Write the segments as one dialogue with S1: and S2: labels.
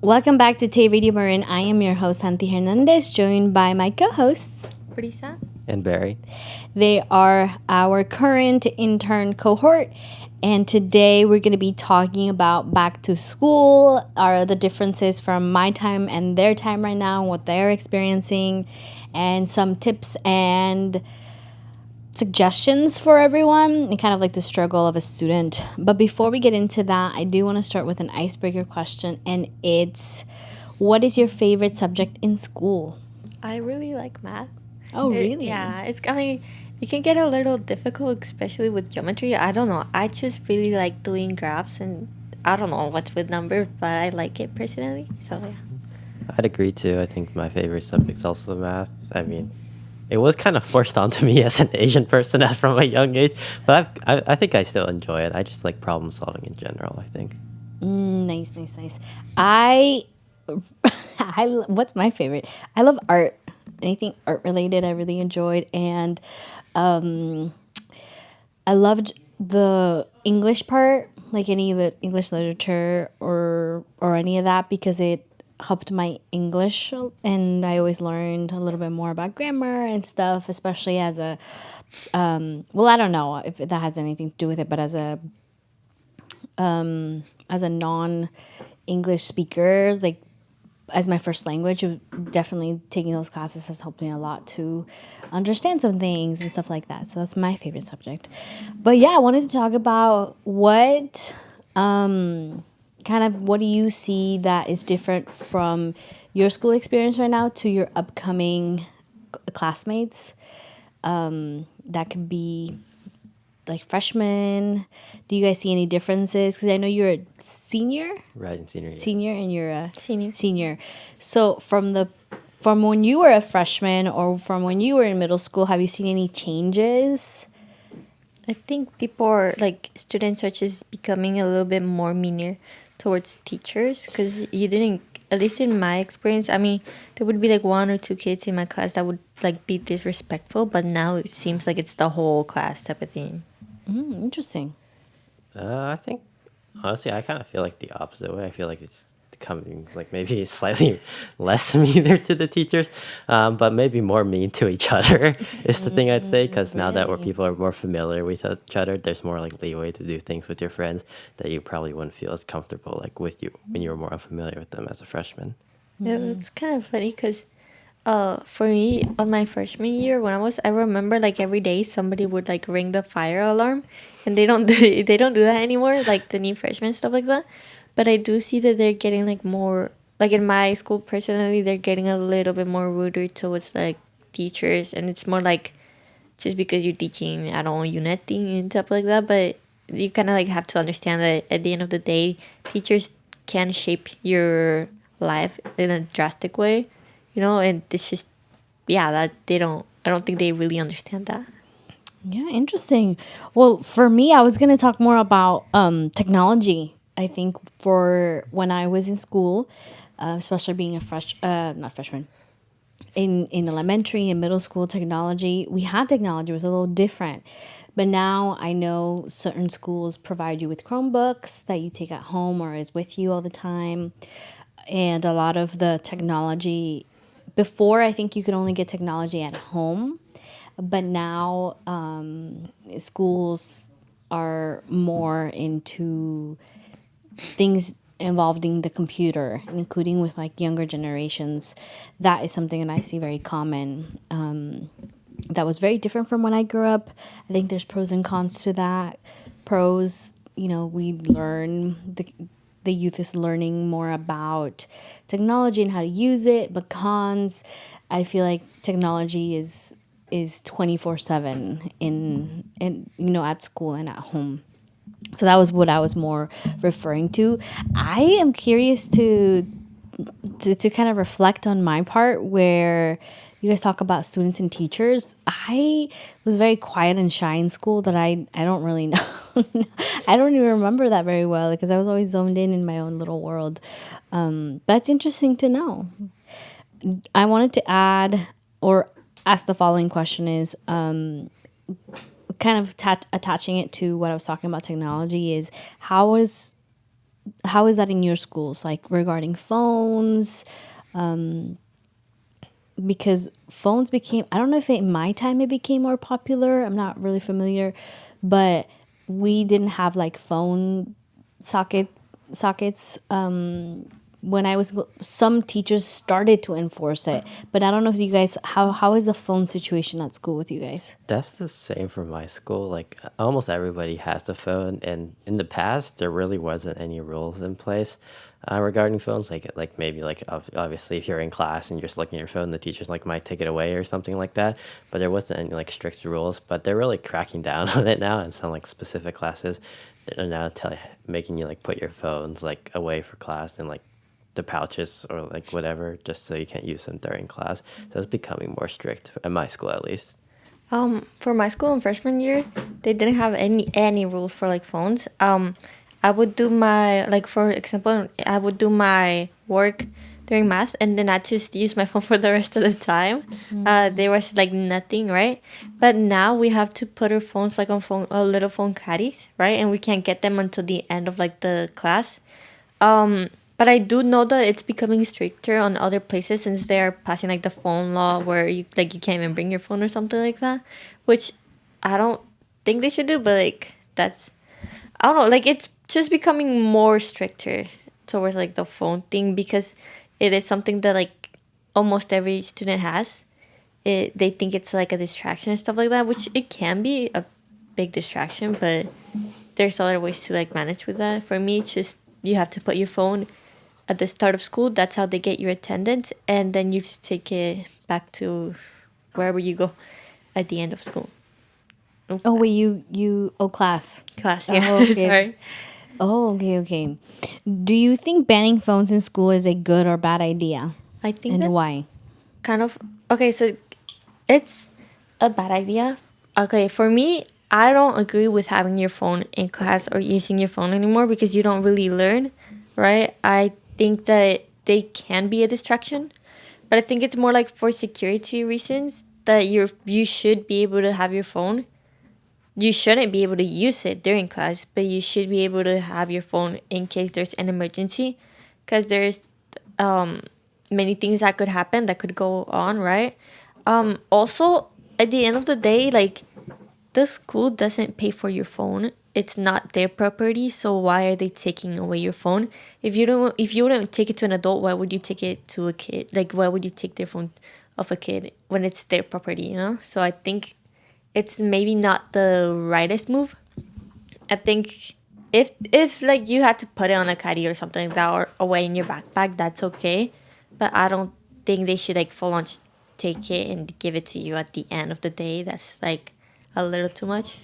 S1: Welcome back to Tay Radio Marin. I am your host, Santy Hernandez, joined by my co hosts.
S2: Briza
S3: and Barry.
S1: They are our current intern cohort. And today we're going to be talking about back to school, are the differences from my time and their time right now, what they're experiencing, and some tips and suggestions for everyone and kind of like the struggle of a student. But before we get into that, I do want to start with an icebreaker question, and it's, what is your favorite subject in school?
S2: I really like math.
S1: Oh, really?
S2: Yeah, it can get a little difficult, especially with geometry. I don't know. I just really like doing graphs, and I don't know what's with numbers, but I like it personally. So yeah.
S3: I'd agree too. I think my favorite subject's also math. I mean, it was kind of forced onto me as an Asian person from a young age, but I think I still enjoy it. I just like problem solving in general, I think.
S1: Nice. I what's my favorite? I love art. Anything art related, I really enjoyed, and I loved the English part, like any of the English literature or any of that, because it helped my English, and I always learned a little bit more about grammar and stuff, especially as a I don't know if that has anything to do with it, but as a non English speaker, like as my first language, definitely taking those classes has helped me a lot to understand some things and stuff like that. So that's my favorite subject. But yeah, I wanted to talk about what what do you see that is different from your school experience right now to your upcoming classmates. That could be like freshmen. Do you guys see any differences? Because I know you're a senior.
S3: Right, in senior year.
S1: Senior, and you're a
S2: Senior.
S1: Senior. So from when you were a freshman or from when you were in middle school, have you seen any changes?
S2: I think people are like students are just becoming a little bit more meaner towards teachers because you didn't. At least in my experience, I mean, there would be like one or two kids in my class that would like be disrespectful, but now it seems like it's the whole class type of thing.
S1: Interesting.
S3: I think, honestly, I kind of feel like the opposite way. I feel like it's becoming like maybe slightly less meaner to the teachers, but maybe more mean to each other is the thing I'd say. Because now that
S1: Really?
S3: people are more familiar with each other, there's more like leeway to do things with your friends that you probably wouldn't feel as comfortable like with you when you were more unfamiliar with them as a freshman.
S2: Yeah, it's kind of funny because for me, on my freshman year, I remember like every day somebody would like ring the fire alarm, and they don't do that anymore, like the new freshmen stuff like that. But I do see that they're getting like more, like in my school personally, they're getting a little bit more ruder towards like teachers, and it's more like just because you're teaching, I don't know, unity and stuff like that. But you kind of like have to understand that at the end of the day, teachers can shape your life in a drastic way, and it's just, yeah, that I don't think they really understand that.
S1: Yeah, interesting. Well, for me, I was going to talk more about technology. I think for when I was in school, especially being not freshman, in elementary and middle school, we had technology, it was a little different. But now I know certain schools provide you with Chromebooks that you take at home or is with you all the time. And a lot of the technology, before I think you could only get technology at home, but now schools are more into things involving the computer, including with like younger generations. That is something that I see very common. That was very different from when I grew up. I think there's pros and cons to that. Pros, we learn the youth is learning more about technology and how to use it. But cons, I feel like technology is 24/7 in at school and at home. So that was what I was more referring to. I am curious to kind of reflect on my part where you guys talk about students and teachers. I was very quiet and shy in school that I don't really know. I don't even remember that very well because I was always zoned in my own little world. That's interesting to know. I wanted to add or ask the following question is kind of attaching it to what I was talking about technology is how was how is that in your schools, like regarding phones? Because phones became, I don't know if in my time it became more popular. I'm not really familiar, but we didn't have like phone sockets when I was some teachers started to enforce it, but I don't know if you guys, how is the phone situation at school with you guys?
S3: That's the same for my school. Like almost everybody has the phone, and in the past, there really wasn't any rules in place regarding phones. Like maybe like obviously, if you're in class and you're just looking at your phone, the teachers like might take it away or something like that. But there wasn't any like strict rules. But they're really cracking down on it now in some like specific classes. They're now making you like put your phones like away for class and like the pouches or like whatever, just so you can't use them during class. So it's becoming more strict at my school, at least.
S2: For my school in freshman year, they didn't have any rules for like phones. I would do my, like, for example, I would do my work during math, and then I just use my phone for the rest of the time. There was like nothing, right? But now we have to put our phones like on little phone caddies, right? And we can't get them until the end of like the class. But I do know that it's becoming stricter on other places since they're passing like the phone law where you can't even bring your phone or something like that, which I don't think they should do. But like that's, I don't know, like it's just becoming more stricter towards like the phone thing because it is something that like almost every student has. They think it's like a distraction and stuff like that, which it can be a big distraction, but there's other ways to like manage with that. For me, it's just you have to put your phone at the start of school. That's how they get your attendance, and then you just take it back to wherever you go at the end of school.
S1: Oh wait, class.
S2: Class, yeah.
S1: Oh, okay.
S2: Sorry.
S1: Oh, okay. Do you think banning phones in school is a good or bad idea?
S2: I think
S1: And
S2: that's
S1: why?
S2: kind of okay. So it's a bad idea. Okay, for me, I don't agree with having your phone in class or using your phone anymore because you don't really learn, right? I think that they can be a distraction, but I think it's more like for security reasons that you should be able to have your phone. You shouldn't be able to use it during class, but you should be able to have your phone in case there's an emergency, because there's many things that could happen that could go on, right? Also, at the end of the day, like the school doesn't pay for your phone. It's not their property, so why are they taking away your phone? If you wouldn't take it to an adult, why would you take it to a kid? Like, why would you take their phone of a kid when it's their property? You know. So I think it's maybe not the rightest move. I think if like you had to put it on a caddy or something like that or away in your backpack, that's okay. But I don't think they should like full on take it and give it to you at the end of the day. That's like a little too much.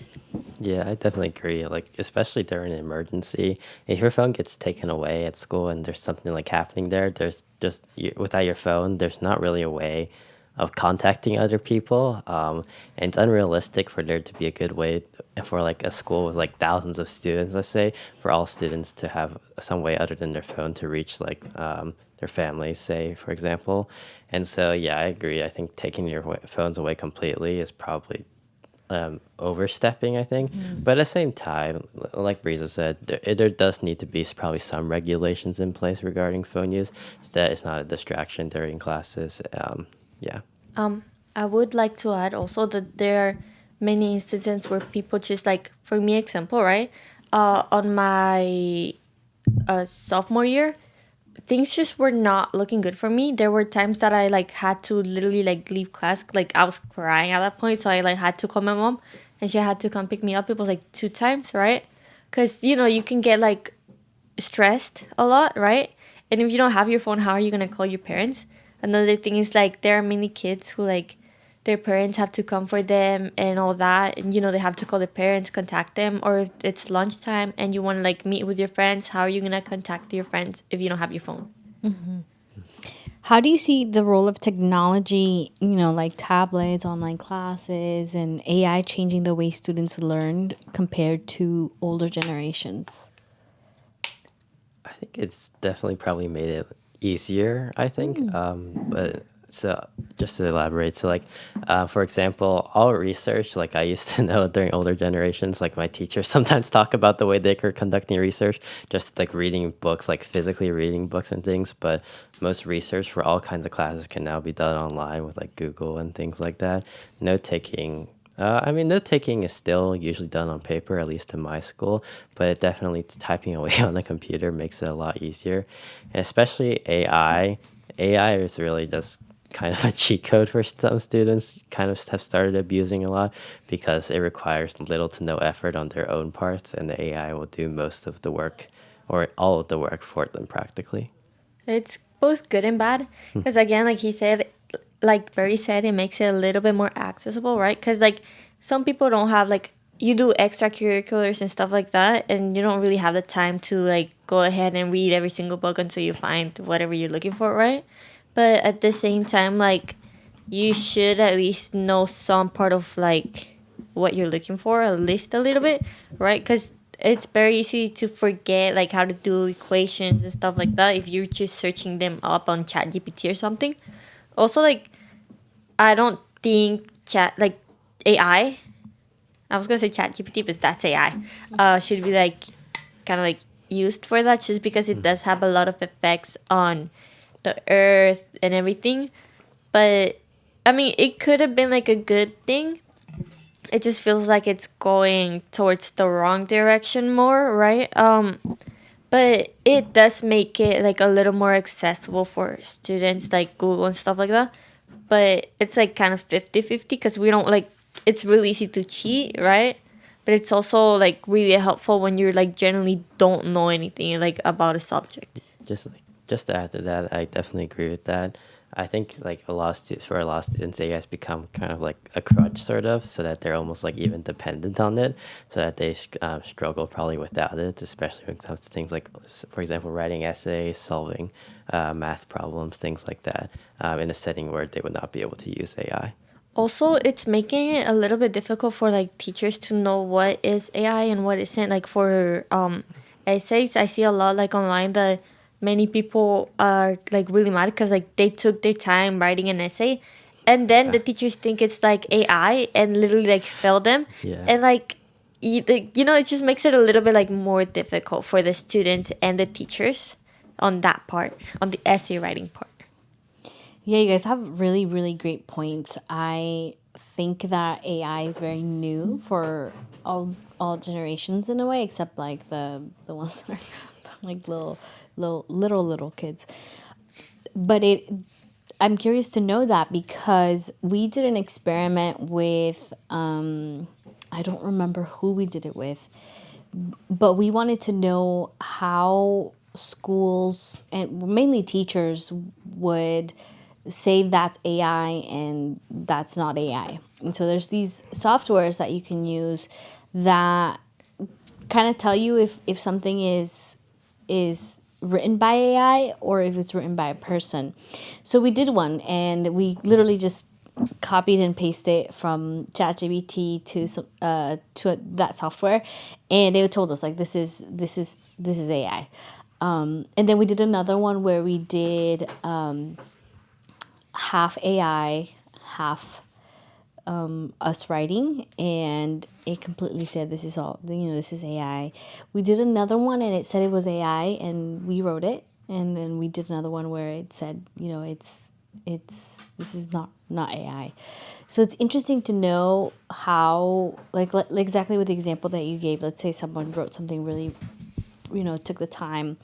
S3: Yeah, I definitely agree. Like, especially during an emergency, if your phone gets taken away at school and there's something like happening there, there's just without your phone, there's not really a way of contacting other people. And it's unrealistic for there to be a good way for like a school with like thousands of students, let's say, for all students to have some way other than their phone to reach like their families, say, for example. And so, yeah, I agree. I think taking your phones away completely is probably overstepping, I think. But at the same time, like Briza said, there does need to be probably some regulations in place regarding phone use so that it's not a distraction during classes. Yeah.
S2: I would like to add also that there are many instances where people just like, for me, example, right? On my sophomore year, things just were not looking good for me. There were times that I like had to literally like leave class. Like I was crying at that point, so I like had to call my mom, and she had to come pick me up. It was like 2 times, right? Because you can get like stressed a lot, right? And if you don't have your phone, how are you gonna call your parents? Another thing is like there are many kids who like their parents have to come for them and all that, and they have to call their parents, contact them. Or if it's lunchtime and you want to like meet with your friends, how are you gonna contact your friends if you don't have your phone?
S1: How do you see the role of technology, like tablets, online classes, and AI changing the way students learned compared to older generations?
S3: I think it's definitely probably made it easier, I think. But So just to elaborate, so like, for example, all research, like I used to know during older generations, like my teachers sometimes talk about the way they were conducting research, just like reading books, like physically reading books and things. But most research for all kinds of classes can now be done online with like Google and things like that. Note taking. I mean, note taking is still usually done on paper, at least in my school, but definitely typing away on the computer makes it a lot easier. And especially AI. AI is really just kind of a cheat code for some students, kind of have started abusing a lot because it requires little to no effort on their own parts, and the AI will do most of the work or all of the work for them practically.
S2: It's both good and bad because again, like he said, like Barry said, it makes it a little bit more accessible, right? Because like some people don't have like you do extracurriculars and stuff like that, and you don't really have the time to like go ahead and read every single book until you find whatever you're looking for, right? But at the same time, like you should at least know some part of like what you're looking for, at least a little bit, right? Because it's very easy to forget like how to do equations and stuff like that if you're just searching them up on ChatGPT or something. Also, like I don't think chat like AI. I was gonna say ChatGPT, but that's AI. Should be like kind of like used for that, just because it does have a lot of effects on the earth and everything. But I mean, it could have been like a good thing. It just feels like it's going towards the wrong direction more, right? But it does make it like a little more accessible for students like Google and stuff like that. But it's like kind of 50-50 because we don't like it's really easy to cheat, right? But it's also like really helpful when you're like generally don't know anything like about a subject.
S3: Just to add to that, I definitely agree with that. I think like for a lot of students, AI has become kind of like a crutch, sort of, so that they're almost like even dependent on it, so that they struggle probably without it, especially when it comes to things like, for example, writing essays, solving math problems, things like that, in a setting where they would not be able to use AI.
S2: Also, it's making it a little bit difficult for like teachers to know what is AI and what isn't. Like for essays, I see a lot like online that many people are like really mad because like they took their time writing an essay, and then the teachers think it's like AI and literally like fail them.
S3: Yeah.
S2: And like you know, it just makes it a little bit like more difficult for the students and the teachers on that part, on the essay writing part.
S1: Yeah, you guys have really, really great points. I think that AI is very new for all generations in a way, except like the ones that are like little kids. But I'm curious to know that because we did an experiment with I don't remember who we did it with, but we wanted to know how schools and mainly teachers would say that's AI and that's not AI. And so there's these softwares that you can use that kind of tell you if something is written by AI or if it's written by a person. So we did one and we literally just copied and pasted from ChatGPT to that software, and they told us like this is AI. And then we did another one where we did half AI, half us writing, and it completely said this is all this is AI. We did another one and it said it was AI and we wrote it, and then we did another one where it said it's this is not AI. So it's interesting to know how like exactly with the example that you gave. Let's say someone wrote something really took the time.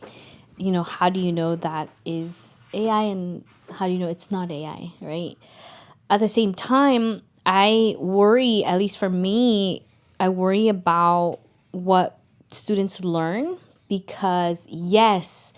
S1: How do you know that is AI and how do you know it's not AI, right? At the same time, I worry, at least for me, I worry about what students learn because yes,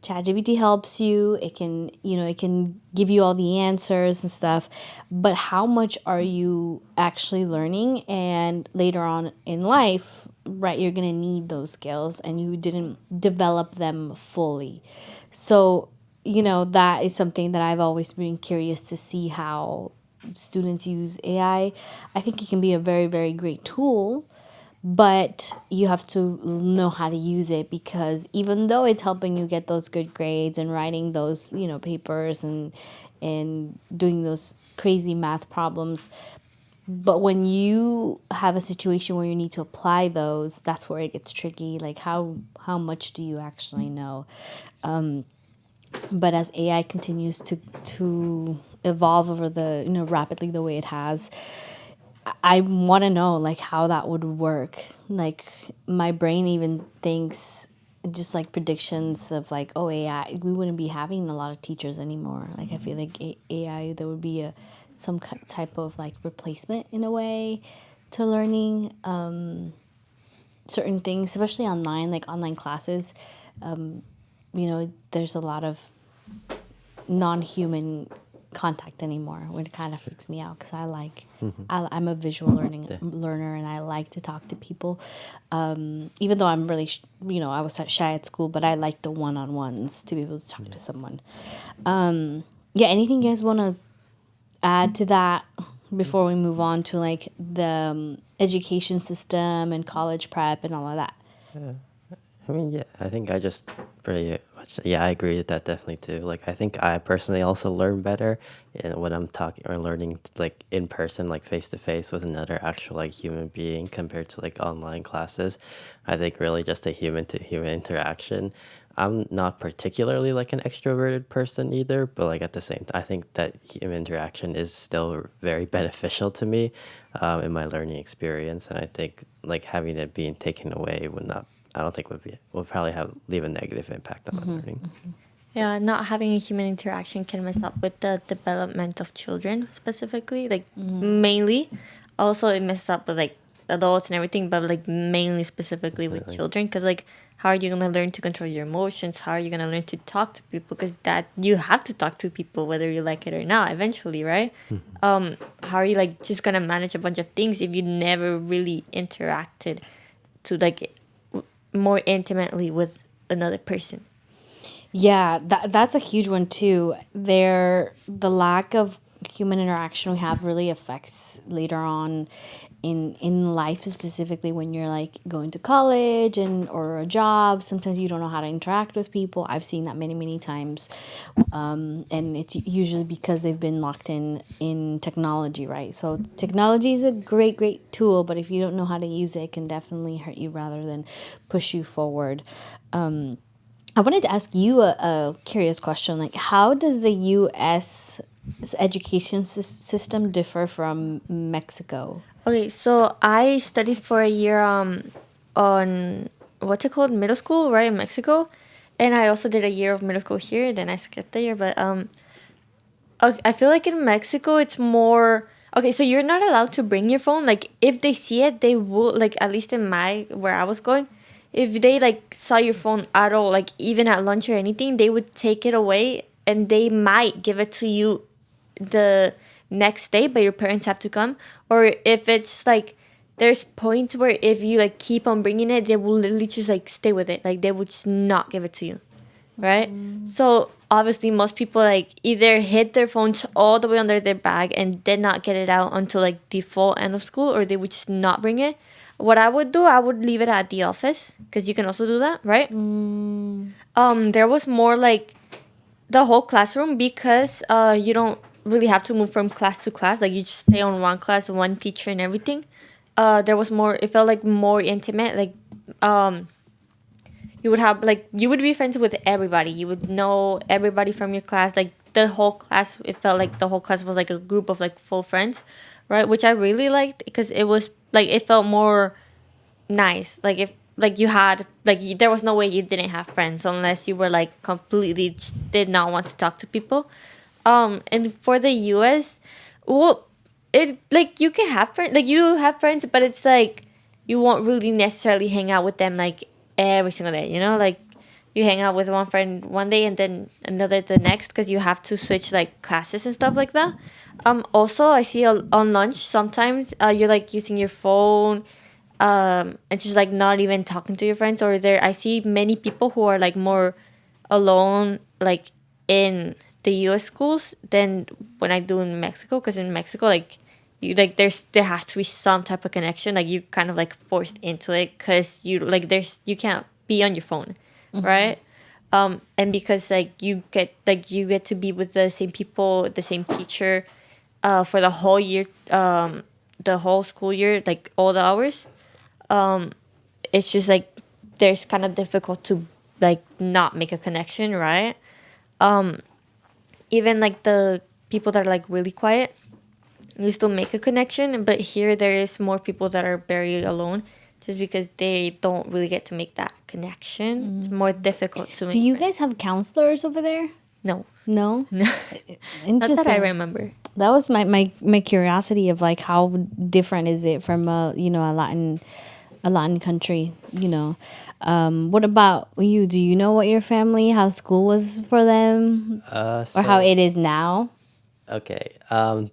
S1: ChatGPT helps you. It can give you all the answers and stuff, but how much are you actually learning? And later on in life, right, you're gonna need those skills, and you didn't develop them fully. So that is something that I've always been curious to see how students use AI. I think it can be a very, very great tool, but you have to know how to use it, because even though it's helping you get those good grades and writing those, papers and doing those crazy math problems, but when you have a situation where you need to apply those, that's where it gets tricky. Like how much do you actually know? But as AI continues to evolve over the rapidly the way it has, I want to know like how that would work. Like my brain even thinks just like predictions of like, oh, AI, we wouldn't be having a lot of teachers anymore. Like I feel like AI, there would be some type of like replacement in a way to learning certain things, especially online, like online classes. There's a lot of non-human contact anymore, which kind of freaks me out, because I'm a visual learner, and I like to talk to people, even though I'm really I was shy at school, but I like the one-on-ones to be able to talk to someone. Anything you guys want to add to that before we move on to like the education system and college prep and all of that?
S3: I mean, yeah, I think I just pretty much, yeah, I agree with that definitely too. Like, I think I personally also learn better when I'm talking or learning like in person, like face to face with another actual like human being compared to like online classes. I think really just a human to human interaction. I'm not particularly like an extroverted person either, but like at the same time, I think that human interaction is still very beneficial to me in my learning experience. And I think like having it being taken away would not, I don't think would probably leave a negative impact on my learning.
S2: Yeah, not having a human interaction can mess up with the development of children specifically, like mainly. Also, it messes up with like adults and everything, but like mainly specifically with children, because like how are you gonna learn to control your emotions? How are you gonna learn to talk to people? Because that you have to talk to people whether you like it or not eventually, right? How are you like just gonna manage a bunch of things if you never really interacted to like more intimately with another person?
S1: Yeah, that's a huge one too. The lack of human interaction we have really affects later on in life, specifically when you're like going to college or a job. Sometimes you don't know how to interact with people. I've seen that many times, and it's usually because they've been locked in technology, right? So technology is a great tool, but if you don't know how to use it, it can definitely hurt you rather than push you forward. I wanted to ask you a curious question. Like, how does the U.S. education system differ from Mexico?
S2: Okay, so I studied for a year on what's it called, middle school, right, in Mexico, and I also did a year of middle school here. Then I skipped a year, but okay, I feel like in Mexico it's more okay. So you're not allowed to bring your phone. Like if they see it, they will, like at least in my where I was going, if they like saw your phone at all, like even at lunch or anything, they would take it away and they might give it to you the next day, but your parents have to come. Or if it's like there's points where if you like keep on bringing it, they will literally just like stay with it. Like they would just not give it to you, right? So obviously most people like either hid their phones all the way under their bag and did not get it out until like the full end of school, or they would just not bring it. What I would do, I would leave it at the office, because you can also do that, right? There was more like the whole classroom, because you don't really have to move from class to class. Like you just stay on one class, one teacher, and everything. There was more. It felt like more intimate. Like you would have like you would be friends with everybody. You would know everybody from your class. Like the whole class. It felt like the whole class was like a group of like full friends, right? Which I really liked, because it was like it felt more nice. Like if like you had like there was no way you didn't have friends unless you were like completely just did not want to talk to people. And for the US, well, it like you can have friends, like you have friends, but it's like you won't really necessarily hang out with them like every single day, you know? Like you hang out with one friend one day and then another the next, because you have to switch like classes and stuff like that. Also I see on lunch sometimes you're like using your phone and just like not even talking to your friends, or there I see many people who are like more alone like in the US schools than when I do in Mexico, because in Mexico like you like there has to be some type of connection. Like you kind of like forced into it because you like there's you can't be on your phone, right? And because you get to be with the same people, the same teacher, for the whole year, the whole school year, like all the hours. It's just like there's kind of difficult to like not make a connection, right? Even like the people that are like really quiet, you still make a connection. But here there is more people that are very alone, just because they don't really get to make that connection. It's more difficult to make.
S1: Do you guys have counselors over there?
S2: No,
S1: No.
S2: not
S1: Interesting.
S2: that I remember.
S1: That was my curiosity of like how different is it from a Latin country, what about you? Do you know what your family, how school was for them, or how it is now?
S3: Okay.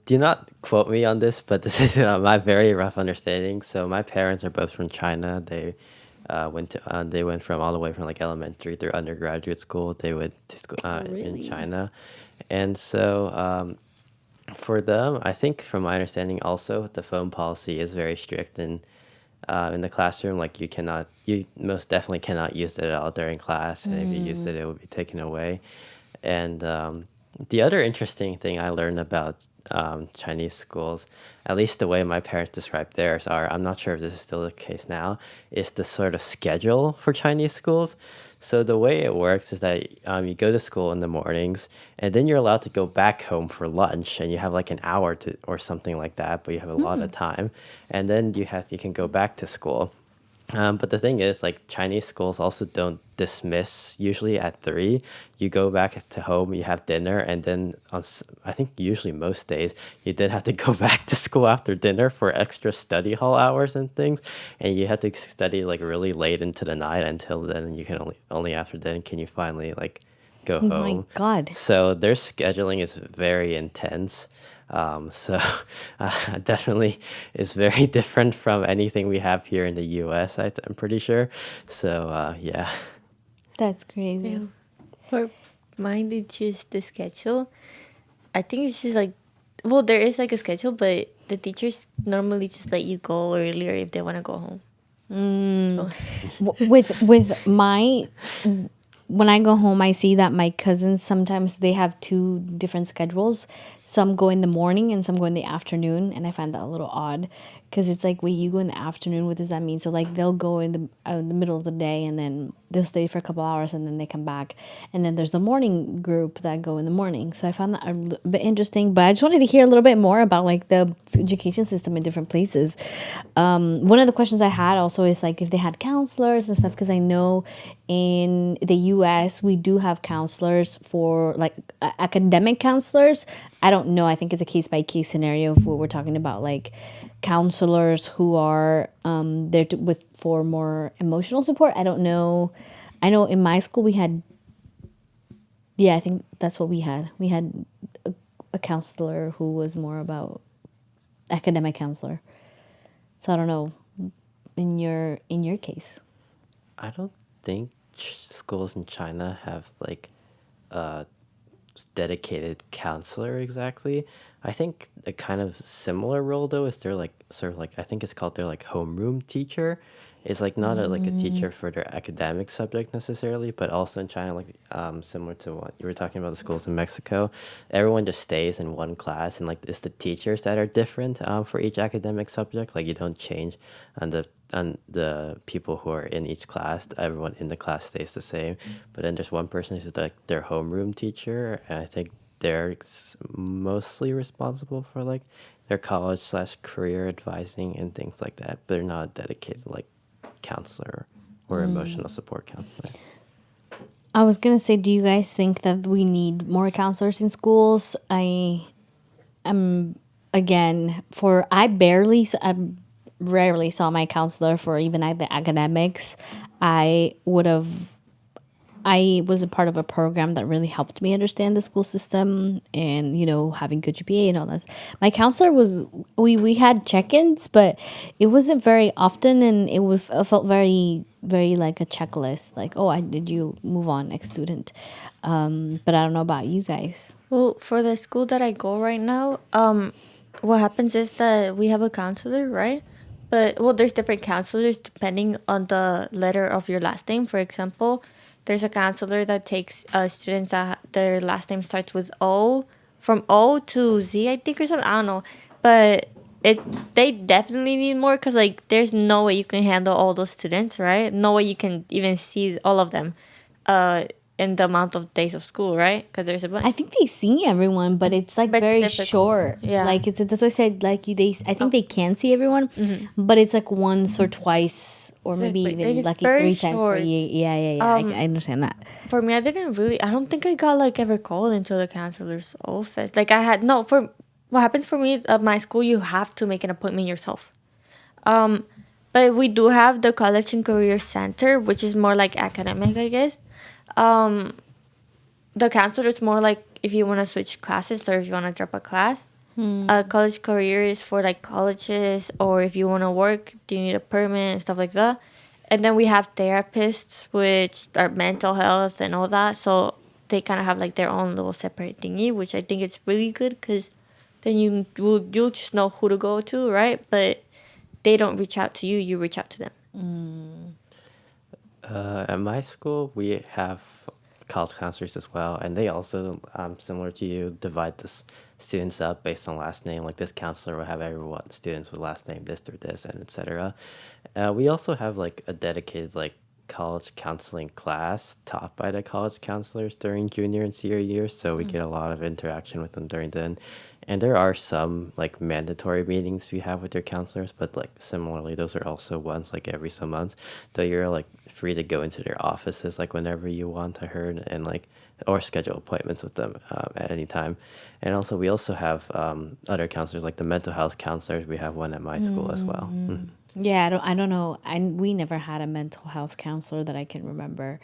S3: Do not quote me on this, but this is my very rough understanding. So my parents are both from China. They went from all the way from like elementary through undergraduate school. They went to school in
S1: Really?
S3: China, and so for them, I think from my understanding, also the phone policy is very strict in the classroom. Like you most definitely cannot use it at all during class, and if you use it, it will be taken away. And the other interesting thing I learned about Chinese schools, at least the way my parents described theirs, I'm not sure if this is still the case now, is the sort of schedule for Chinese schools. So the way it works is that you go to school in the mornings, and then you're allowed to go back home for lunch, and you have like an hour to or something like that, but you have a lot of time, and then you can go back to school. But the thing is, like Chinese schools also don't dismiss usually at 3. You go back to home, you have dinner, and then I think usually most days you then have to go back to school after dinner for extra study hall hours and things, and you have to study like really late into the night. Until then, you can only after then can you finally like go
S1: Oh my
S3: home.
S1: God.
S3: So their scheduling is very intense. So definitely is very different from anything we have here in the U.S. I'm pretty sure. So yeah.
S1: That's crazy.
S2: Yeah. For mine, they choose the schedule. I think it's just like, well, there is like a schedule, but the teachers normally just let you go earlier if they want to go home.
S1: With my when I go home, I see that my cousins sometimes they have 2 different schedules. Some go in the morning and some go in the afternoon, and I find that a little odd because it's like, wait, you go in the afternoon. What does that mean? So like they'll go in the middle of the day and then they'll stay for a couple hours and then they come back. And then there's the morning group that go in the morning. So I found that a bit interesting. But I just wanted to hear a little bit more about like the education system in different places. One of the questions I had also is like if they had counselors and stuff, because I know in the US we do have counselors for like academic counselors. I don't know. I think it's a case by case scenario if we're talking about like counselors who are there for more emotional support. I don't know. I know in my school we had. Yeah, I think that's what we had. We had a counselor who was more about academic counselor. So I don't know in your case.
S3: I don't think schools in China have like a dedicated counselor exactly. I think a kind of similar role though is they're like sort of like I think it's called their like homeroom teacher. It's like not like a teacher for their academic subject necessarily, but also in China, like similar to what you were talking about the schools in Mexico, everyone just stays in one class, and like it's the teachers that are different for each academic subject. Like you don't change, and the people who are in each class, everyone in the class stays the same. But then there's one person who's like their homeroom teacher, and I think they're mostly responsible for like their college slash career advising and things like that. But they're not dedicated like counselor or emotional support counselor.
S1: I was gonna say, do you guys think that we need more counselors in schools? I am again for I rarely saw my counselor for even at the academics. I was a part of a program that really helped me understand the school system and, having good GPA and all that. My counselor we had check-ins, but it wasn't very often, and it felt very, very like a checklist. Like, oh, did you move on, next student? But I don't know about you guys.
S2: Well, for the school that I go right now, what happens is that we have a counselor, right? But well, there's different counselors depending on the letter of your last name. For example, there's a counselor that takes students that their last name starts with O, from O to Z, I think, or something. I don't know, but it they definitely need more because like there's no way you can handle all those students, right? No way you can even see all of them, uh, in the amount of days of school, right? Because there's a bunch.
S1: I think they see everyone, but it's like
S2: But it's
S1: very
S2: difficult.
S1: short.
S2: Yeah.
S1: Like it's that's why I said like you they I think they can see everyone, but it's like once or twice or maybe
S2: Exactly.
S1: even
S2: Like, it's
S1: like
S2: very
S1: 3 times per
S2: short.
S1: year. Yeah. I understand that.
S2: For me, I didn't really. I don't think I got like ever called into the counselor's office. Like I had no. For what happens for me at my school, you have to make an appointment yourself. But we do have the College and Career Center, which is more like academic, I guess. The counselor is more like if you want to switch classes or if you want to drop a class. College career is for like colleges or if you want to work, do you need a permit and stuff like that. And then we have therapists, which are mental health and all that. So they kind of have like their own little separate thingy, which I think is really good because then you'll just know who to go to, right? But they don't reach out to you; you reach out to them.
S3: At my school, we have college counselors as well, and they also, similar to you, divide the students up based on last name. Like this counselor will have everyone students with last name this or this, and etc. We also have like a dedicated like college counseling class taught by the college counselors during junior and senior years, so we get a lot of interaction with them during then. And there are some like mandatory meetings we have with your counselors, but like similarly, those are also ones like every some months. Though you're like free to go into their offices like whenever you want to hear and like or schedule appointments with them at any time. And also we also have other counselors like the mental health counselors. We have one at my school as well. Mhm.
S1: Yeah, I don't know. We never had a mental health counselor that I can remember.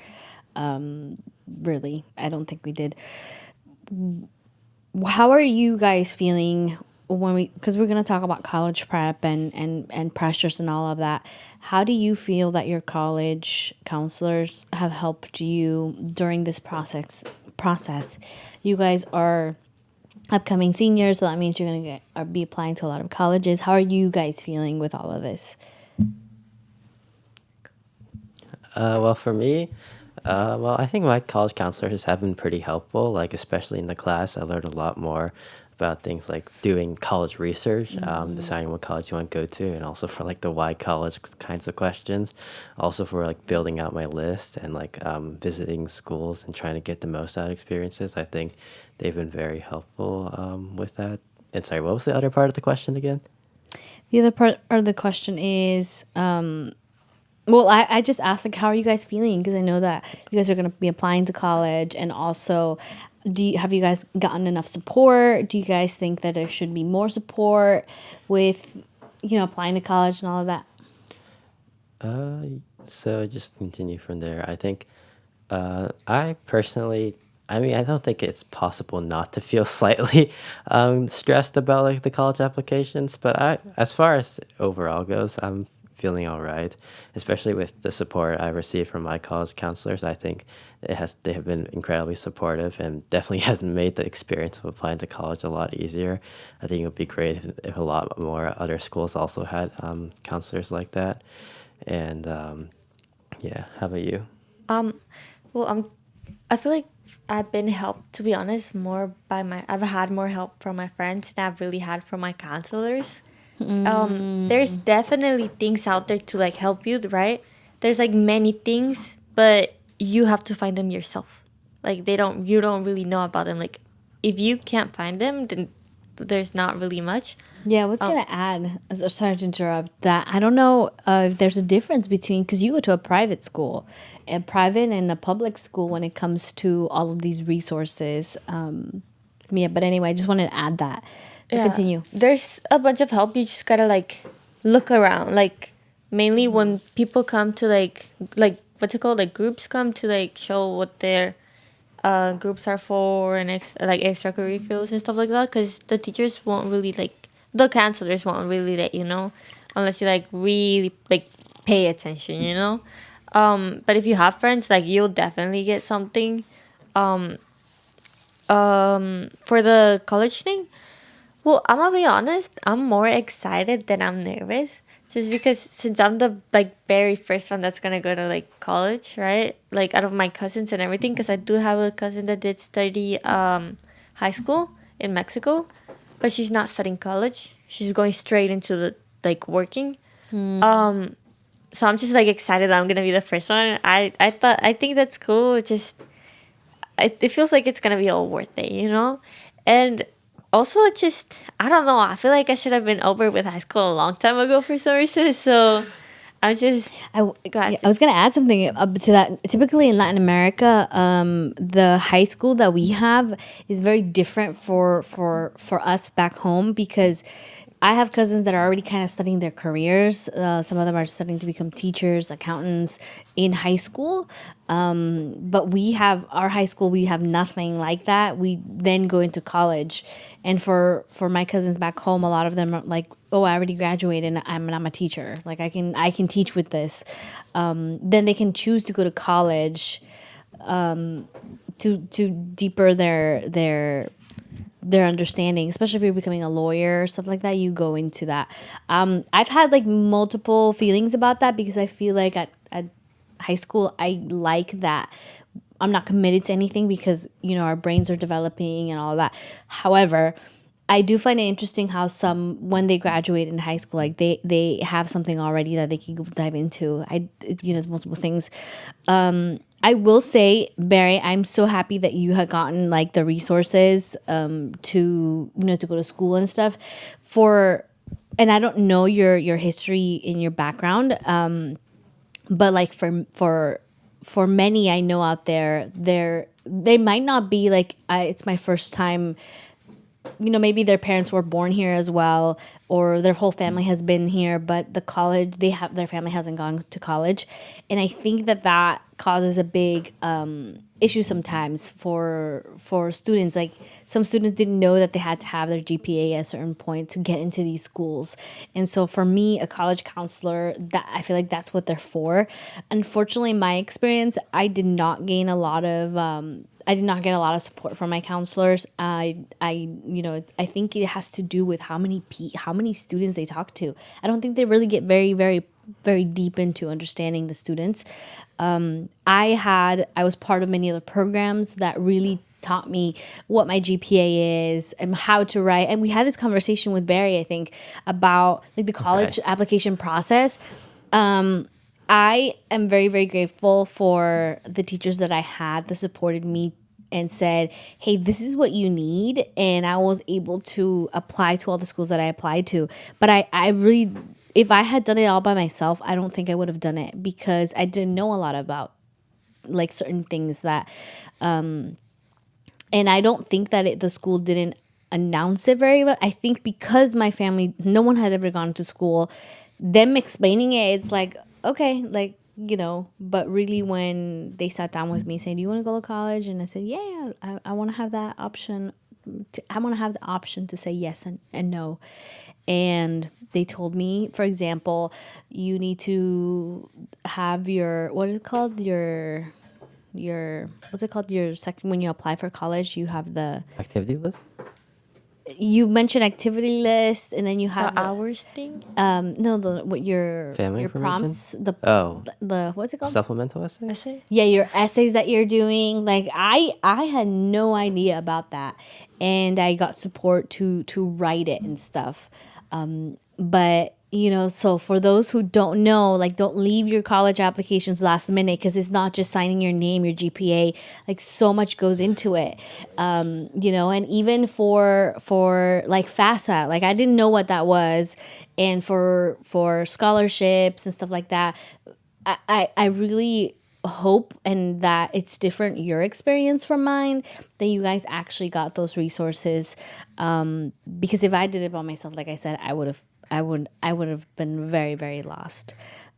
S1: Really, I don't think we did. How are you guys feeling when because we're going to talk about college prep and pressures and all of that. How do you feel that your college counselors have helped you during this process? You guys are upcoming seniors, so that means you're going to be applying to a lot of colleges. How are you guys feeling with all of this?
S3: Well, for me, well, I think my college counselors have been pretty helpful. Like, especially in the class, I learned a lot more about things like doing college research, deciding what college you want to go to, and also for like the why college kinds of questions. Also for like building out my list and like visiting schools and trying to get the most out of experiences. I think they've been very helpful with that. And sorry, what was the other part of the question again?
S1: The other part of the question is, well, I just asked like, how are you guys feeling? Because I know that you guys are going to be applying to college, and also, have you guys gotten enough support? Do you guys think that there should be more support with, applying to college and all of that?
S3: So just continue from there. I think I personally, I mean, I don't think it's possible not to feel slightly stressed about like the college applications, but as far as overall goes, I'm feeling all right, especially with the support I received from my college counselors. I think they have been incredibly supportive and definitely have made the experience of applying to college a lot easier. I think it would be great if a lot more other schools also had counselors like that. And yeah, how about you?
S2: Well, I feel like I've been helped, to be honest, more by I've had more help from my friends than I've really had from my counselors. There's definitely things out there to like help you, right? There's like many things, but you have to find them yourself. Like you don't really know about them. Like if you can't find them, then there's not really much.
S1: Yeah, I was gonna add. Sorry to interrupt. That I don't know if there's a difference between because you go to a private school, a private and a public school when it comes to all of these resources. Yeah, but anyway, I just wanted to add that. But continue.
S2: There's a bunch of help. You just gotta like look around. Like mainly when people come to like what's it called? Like groups come to like show what their groups are for and like extracurriculars and stuff like that. Because the teachers won't really like the counselors won't really let you know unless you like really like pay attention. But if you have friends, like you'll definitely get something. For the college thing. Well, I'm gonna be honest. I'm more excited than I'm nervous, just because since I'm the like very first one that's gonna go to like college, right? Like out of my cousins and everything, because I do have a cousin that did study high school in Mexico, but she's not studying college. She's going straight into the like working. So I'm just like excited that I'm gonna be the first one. I think that's cool. It feels like it's gonna be all worth it, you know? And also, it just, I don't know. I feel like I should have been over with high school a long time ago for some reason. So I'm just glad
S1: Yeah, I
S2: to.
S1: was gonna add something to that. Typically in Latin America, the high school that we have is very different for us back home because I have cousins that are already kind of studying their careers. Some of them are studying to become teachers, accountants in high school. But we have our high school. We have nothing like that. We then go into college, and for my cousins back home, a lot of them are like, "Oh, I already graduated. And I'm a teacher. Like I can teach with this." Then they can choose to go to college to deeper their understanding, especially if you're becoming a lawyer, stuff like that. You go into that. I've had like multiple feelings about that because I feel like at high school I like that I'm not committed to anything because our brains are developing and all of that. However, I do find it interesting how some when they graduate in high school, like they have something already that they can go dive into. There's multiple things. I will say, Barry, I'm so happy that you had gotten like the resources to go to school and stuff. And I don't know your history in your background, but like for many I know out there, they might not be like it's my first time. Maybe their parents were born here as well, or their whole family has been here, but their family hasn't gone to college. And I think that causes a big issue sometimes for students. Like some students didn't know that they had to have their GPA at a certain point to get into these schools. And so for me, a college counselor, that I feel like that's what they're for. Unfortunately, in my experience, I did not gain a lot of I did not get a lot of support from my counselors. I think it has to do with how many students they talk to. I don't think they really get very, very, very deep into understanding the students. I was part of many other programs that really taught me what my GPA is and how to write. And we had this conversation with Barry, I think, about like the college application process. I am very, very grateful for the teachers that I had that supported me and said, hey, this is what you need. And I was able to apply to all the schools that I applied to. But I really, if I had done it all by myself, I don't think I would have done it because I didn't know a lot about like certain things that, and I don't think that the school didn't announce it very well. I think because my family, no one had ever gone to school, them explaining it, it's like, okay, like, but really when they sat down with me saying, do you want to go to college? And I said, yeah, I want to have that option. I want to have the option to say yes and no. And they told me, for example, you need to have what is it called? What's it called? Your second, when you apply for college, you have
S3: Activity list?
S1: you mentioned activity list, and then you have
S2: The hours thing?
S1: no, your
S3: Family
S1: your
S3: information?
S1: prompts, the what's it called?
S3: Supplemental essay?
S2: I say?
S1: Yeah, your essays that you're doing. Like I had no idea about that, and I got support to write it and stuff. But so for those who don't know, like, don't leave your college applications last minute because it's not just signing your name, your GPA. Like, so much goes into it. And even for like FAFSA, like I didn't know what that was, and for scholarships and stuff like that. I really hope and that it's different your experience from mine, that you guys actually got those resources, because if I did it by myself, like I said, I would have been very, very lost.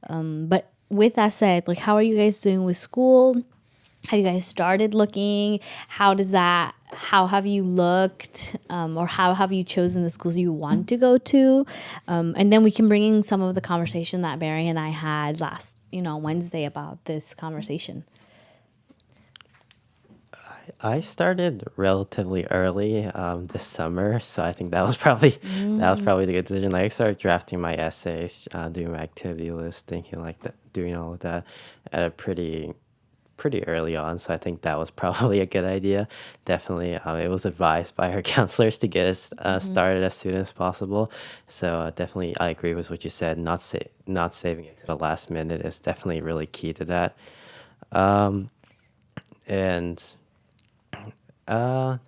S1: But with that said, like, how are you guys doing with school? Have you guys started looking? How have you looked, or how have you chosen the schools you want to go to? And then we can bring in some of the conversation that Barry and I had last Wednesday about this conversation.
S3: I started relatively early this summer, so I think that was probably the good decision. Like I started drafting my essays, doing my activity list, thinking like that, doing all of that at a pretty early on. So I think that was probably a good idea. Definitely, it was advised by her counselors to get us started as soon as possible. So definitely, I agree with what you said. Not saving it to the last minute is definitely really key to that. And uh,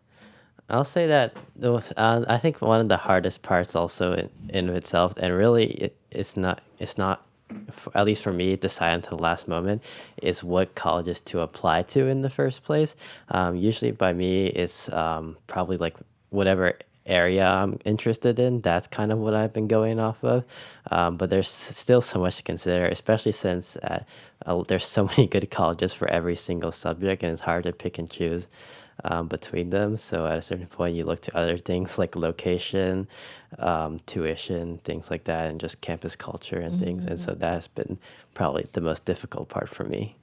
S3: I'll say that I think one of the hardest parts also in of itself, and really it's not at least for me deciding to the last moment, is what colleges to apply to in the first place. Usually by me it's probably like whatever area I'm interested in. That's kind of what I've been going off of. But there's still so much to consider, especially since there's so many good colleges for every single subject, and it's hard to pick and choose between them. So at a certain point, you look to other things like location, tuition, things like that, and just campus culture and things. And so that has been probably the most difficult part for me.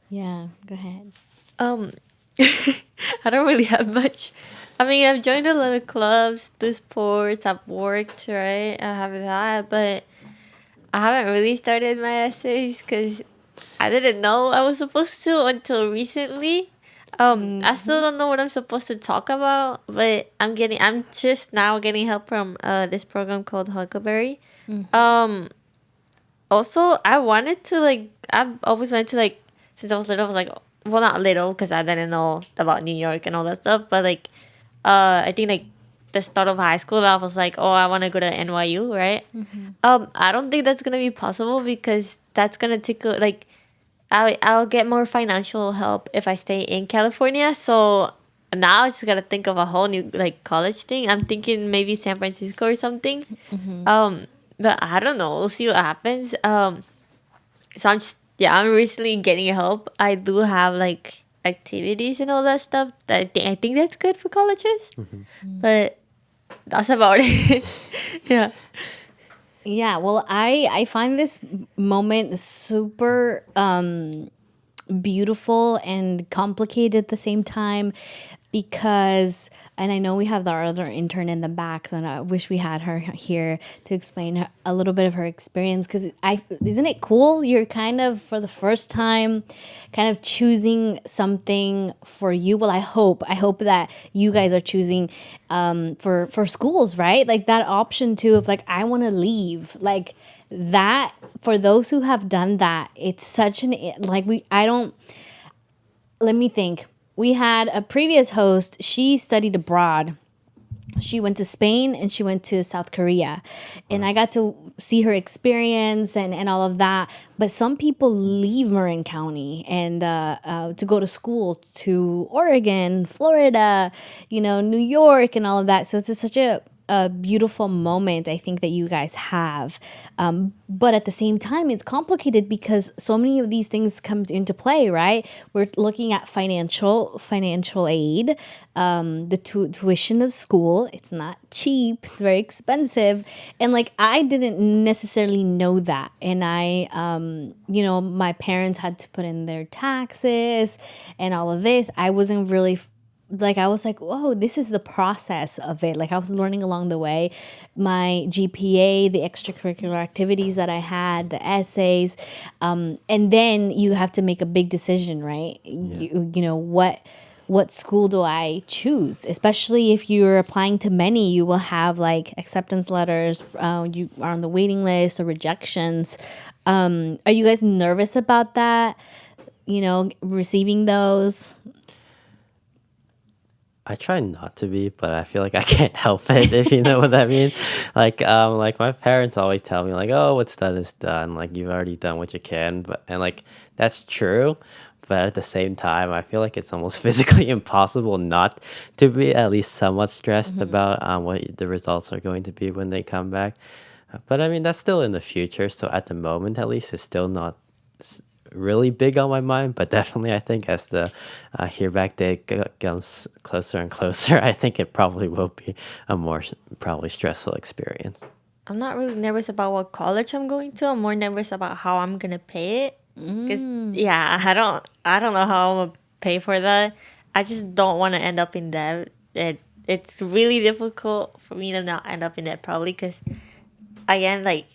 S1: Yeah, go ahead.
S2: Um, I don't really have much. I mean, I've joined a lot of clubs, do sports, I've worked, right? I have that, but I haven't really started my essays because I didn't know I was supposed to until recently. I still don't know what I'm supposed to talk about, but I'm just now getting help from this program called Huckleberry. Um, Also, I wanted to I've always wanted to since I was little, I was like, well, not little because I didn't know about New York and all that stuff, but I think the start of high school, I was like, oh, I want to go to NYU, right? I don't think that's gonna be possible because that's gonna take I'll get more financial help if I stay in California. So now I just gotta think of a whole new college thing. I'm thinking maybe San Francisco or something. But I don't know. We'll see what happens. So I'm recently getting help. I do have activities and all that stuff. I think that's good for colleges. But that's about it. Yeah.
S1: Yeah, well, I find this moment super beautiful and complicated at the same time because, and I know we have our other intern in the back, and I wish we had her here to explain a little bit of her experience, because isn't it cool? You're kind of, for the first time, kind of choosing something for you. Well, I hope that you guys are choosing for schools, right? Like that option too of I want to leave, like that. For those who have done that, it's such an let me think. We had a previous host. She studied abroad. She went to Spain and she went to South Korea. And I got to see her experience and all of that. But some people leave Marin County and to go to school to Oregon, Florida, New York and all of that. So it's such a beautiful moment, I think, that you guys have. But at the same time, it's complicated because so many of these things come into play, right? We're looking at financial aid, the tuition of school. It's not cheap. It's very expensive. And I didn't necessarily know that. And my parents had to put in their taxes and all of this. I wasn't really I was like, whoa, this is the process of it. I was learning along the way. My GPA, the extracurricular activities that I had, the essays. And then you have to make a big decision, right? Yeah. What school do I choose? Especially if you're applying to many, you will have acceptance letters. You are on the waiting list or rejections. Are you guys nervous about that? Receiving those?
S3: I try not to be, but I feel like I can't help it, if you know what I mean. Like my parents always tell me oh, what's done is done. You've already done what you can, and that's true. But at the same time, I feel like it's almost physically impossible not to be at least somewhat stressed about what the results are going to be when they come back. But I mean, that's still in the future. So at the moment, at least, it's still not really big on my mind, but definitely I think as the hear back day comes closer and closer, I think it probably will be a more probably stressful experience.
S2: I'm not really nervous about what college I'm going to. I'm more nervous about how I'm gonna pay it. Because I don't know how I'm gonna pay for that. I just don't want to end up in debt. It's really difficult for me to not end up in debt, probably because, again, like,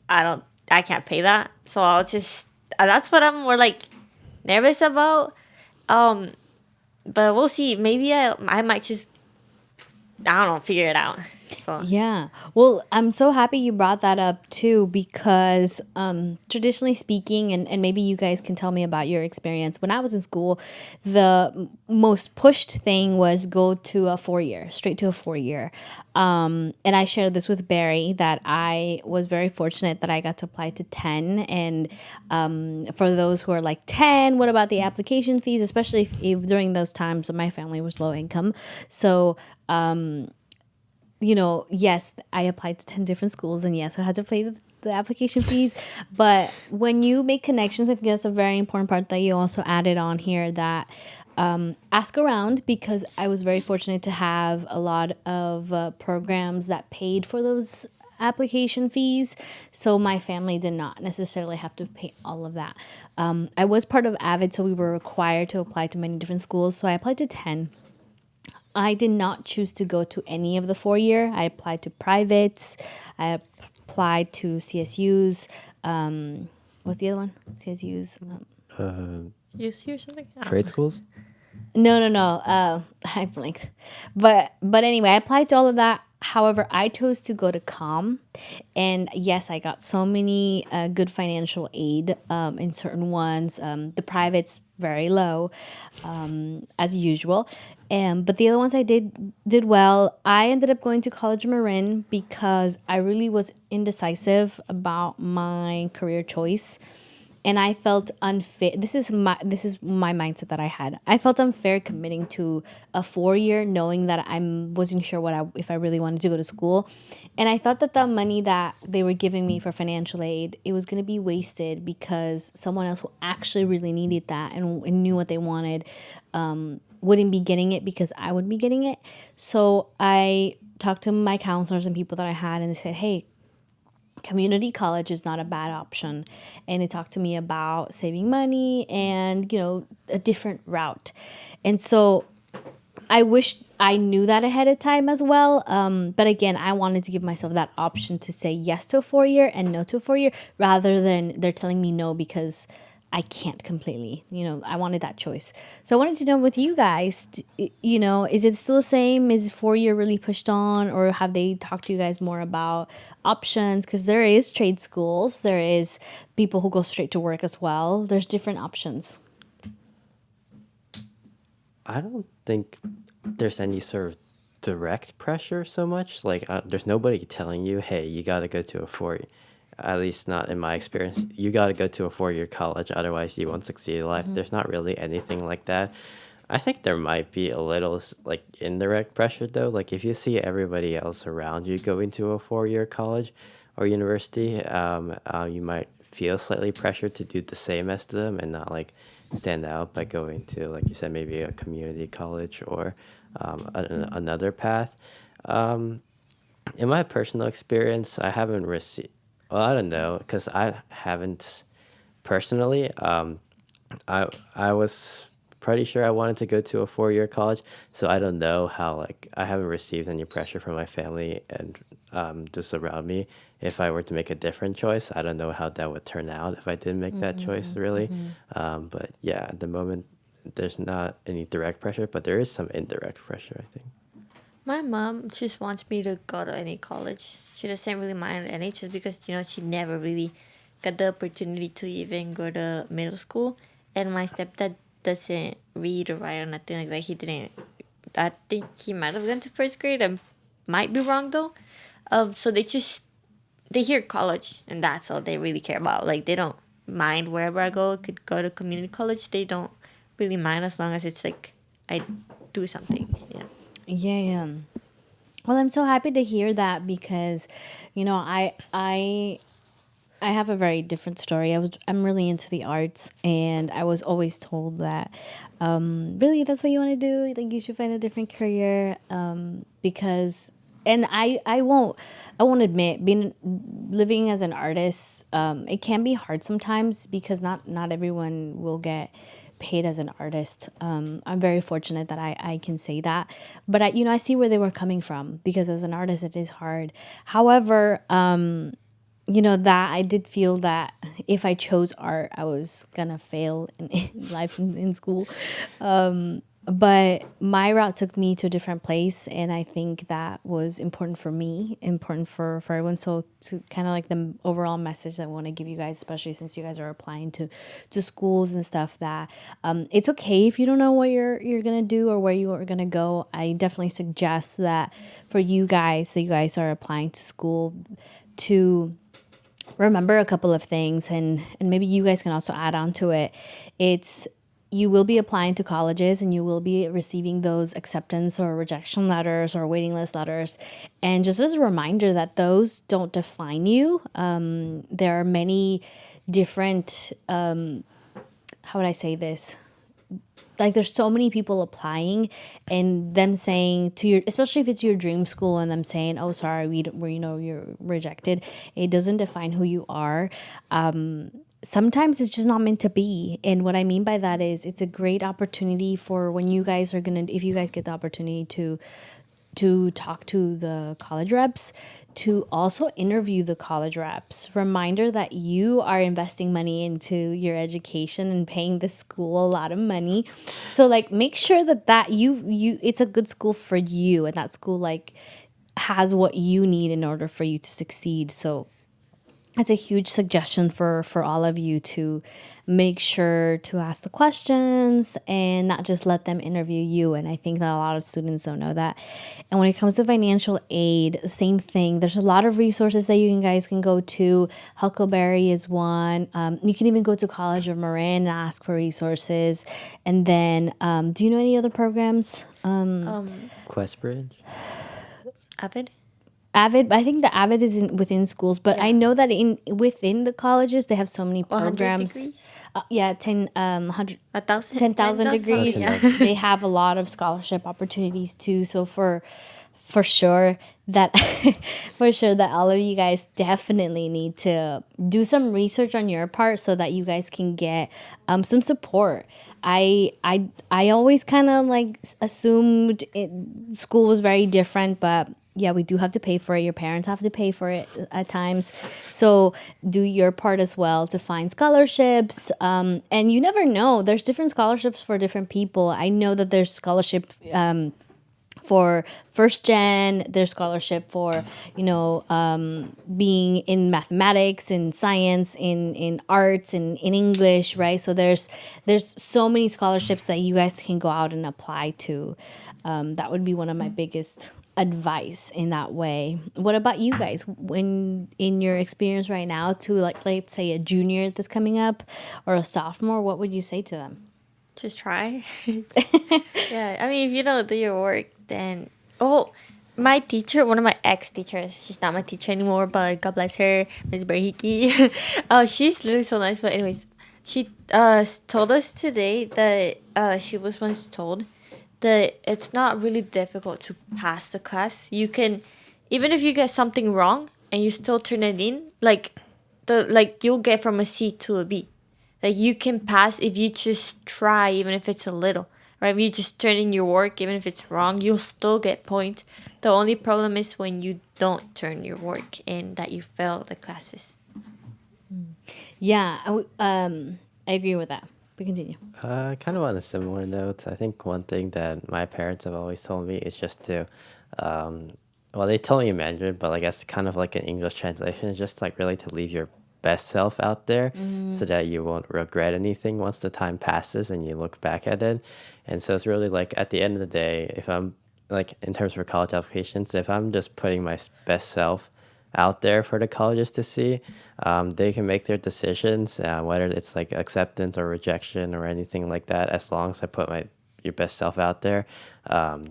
S2: I can't pay that. So I'll just, that's what I'm more like nervous about. Um, but we'll see. Maybe I might just, I don't know, figure it out. So
S1: Yeah. Well, I'm so happy you brought that up too, because traditionally speaking, and maybe you guys can tell me about your experience. When I was in school, the most pushed thing was go to a 4 year, straight to a 4 year. And I shared this with Barry that I was very fortunate that I got to apply to 10. And for those who are like 10, what about the application fees? Especially if during those times my family was low income. So, yes, I applied to 10 different schools, and yes, I had to pay the application fees. But when you make connections, I think that's a very important part that you also added on here, that ask around, because I was very fortunate to have a lot of programs that paid for those application fees. So my family did not necessarily have to pay all of that. I was part of AVID, so we were required to apply to many different schools. So I applied to 10. I did not choose to go to any of the 4 year. I applied to privates. I applied to CSUs. What's the other one? CSUs.
S2: you see or something? I don't
S3: Trade
S2: know.
S3: schools?
S1: No. I blinked. But anyway, I applied to all of that. However, I chose to go to COM, and yes, I got so many good financial aid in certain ones. The privates very low, as usual, but the other ones I did well. I ended up going to College Marin because I really was indecisive about my career choice. And I felt unfair. This is my mindset that I had. I felt unfair committing to a 4 year, knowing that I wasn't sure if I really wanted to go to school, and I thought that the money that they were giving me for financial aid, it was going to be wasted because someone else who actually really needed that and knew what they wanted wouldn't be getting it because I would be getting it. So I talked to my counselors and people that I had, and they said, "Hey, community college is not a bad option." And they talked to me about saving money and a different route. And so I wish I knew that ahead of time as well, but again, I wanted to give myself that option to say yes to a 4 year and no to a 4 year, rather than they're telling me no because I can't completely. I wanted that choice. So I wanted to know with you guys, is it still the same? Is 4 year really pushed on, or have they talked to you guys more about options? Because there is trade schools, there is people who go straight to work as well. There's different options.
S3: I don't think there's any sort of direct pressure so much. Like, there's nobody telling you, hey, you got to go to a 4 year. At least not in my experience. You got to go to a 4 year college, otherwise you won't succeed in life. There's not really anything like that. I think there might be a little like indirect pressure though. Like if you see everybody else around you going to a 4 year college or university, you might feel slightly pressured to do the same as them and not like stand out by going to, like you said, maybe a community college or another path. In my personal experience, I haven't received. Well, I don't know, because I haven't personally. I was pretty sure I wanted to go to a 4 year college, so I don't know how, like, I haven't received any pressure from my family and just around me. If I were to make a different choice, I don't know how that would turn out if I did make that choice, really. But yeah, at the moment, there's not any direct pressure, but there is some indirect pressure, I think.
S2: My mom just wants me to go to any college. She doesn't really mind any, just because she never really got the opportunity to even go to middle school. And my stepdad doesn't read or write or nothing like that. He didn't. I think he might have gone to first grade. I might be wrong though. So they hear college and that's all they really care about. Like they don't mind wherever I go. I could go to community college. They don't really mind as long as it's like I do something. Yeah.
S1: Yeah. Well, I'm so happy to hear that because, I have a very different story. I'm really into the arts, and I was always told that, really, that's what you want to do. Like you should find a different career, because, and I won't admit, living as an artist, it can be hard sometimes because not everyone will get paid as an artist. I'm very fortunate that I can say that. But I see where they were coming from, because as an artist, it is hard. However, that I did feel that if I chose art, I was gonna fail in life in school. But my route took me to a different place, and I think that was important for me, important for everyone. So to kind of like the overall message that I want to give you guys, especially since you guys are applying to schools and stuff, that it's okay if you don't know what you're gonna do or where you are gonna go. I definitely suggest that for you guys, that you guys are applying to school, to remember a couple of things, and maybe you guys can also add on to it. It's, you will be applying to colleges, and you will be receiving those acceptance or rejection letters or waiting list letters. And just as a reminder that those don't define you. There are many different, how would I say this? Like, there's so many people applying, and them saying to your, especially if it's your dream school, and them saying, oh, sorry, you're rejected. It doesn't define who you are. Sometimes it's just not meant to be. And what I mean by that is, it's a great opportunity for when you guys are if you guys get the opportunity to talk to the college reps, to also interview the college reps. Reminder that you are investing money into your education and paying the school a lot of money. So like, make sure that you it's a good school for you, and that school like has what you need in order for you to succeed. So it's a huge suggestion for all of you to make sure to ask the questions and not just let them interview you. And I think that a lot of students don't know that. And when it comes to financial aid, same thing. There's a lot of resources that you guys can go to. Huckleberry is one. You can even go to College of Marin and ask for resources. And then, do you know any other programs?
S3: Questbridge.
S2: Avid.
S1: Avid, I think the Avid is within schools, but I know that within the colleges they have so many programs. 10,000 degrees.
S3: Yeah.
S1: They have a lot of scholarship opportunities too. So for sure that all of you guys definitely need to do some research on your part, so that you guys can get some support. I always kind of like assumed school was very different, but yeah, we do have to pay for it. Your parents have to pay for it at times. So do your part as well to find scholarships. And you never know. There's different scholarships for different people. I know that there's scholarship for first gen. There's scholarship for, being in mathematics and science, in arts and in English, right? So there's so many scholarships that you guys can go out and apply to. That would be one of my biggest advice in that way. What about you guys, when in your experience right now, to like, let's say a junior that's coming up or a sophomore, what would you say to them?
S2: Just try. Yeah, I mean, if you don't do your work, then my teacher, one of my ex teachers, she's not my teacher anymore, but God bless her, Miss Berhiki. She's literally so nice. But anyways, she told us today that she was once told that it's not really difficult to pass the class. You can, even if you get something wrong and you still turn it in, you'll get from a C to a B. Like, you can pass if you just try, even if it's a little, right? If you just turn in your work, even if it's wrong, you'll still get points. The only problem is when you don't turn your work in, that you fail the classes.
S1: Yeah, I agree with that. We continue.
S3: Kind of on a similar note, I think one thing that my parents have always told me is just to, they told me in Mandarin, but I guess kind of like an English translation, is just like really to leave your best self out there, so that you won't regret anything once the time passes and you look back at it. And so it's really like, at the end of the day, if I'm like, in terms of college applications, if I'm just putting my best self out there for the colleges to see, they can make their decisions, whether it's like acceptance or rejection or anything like that. As long as I put your best self out there,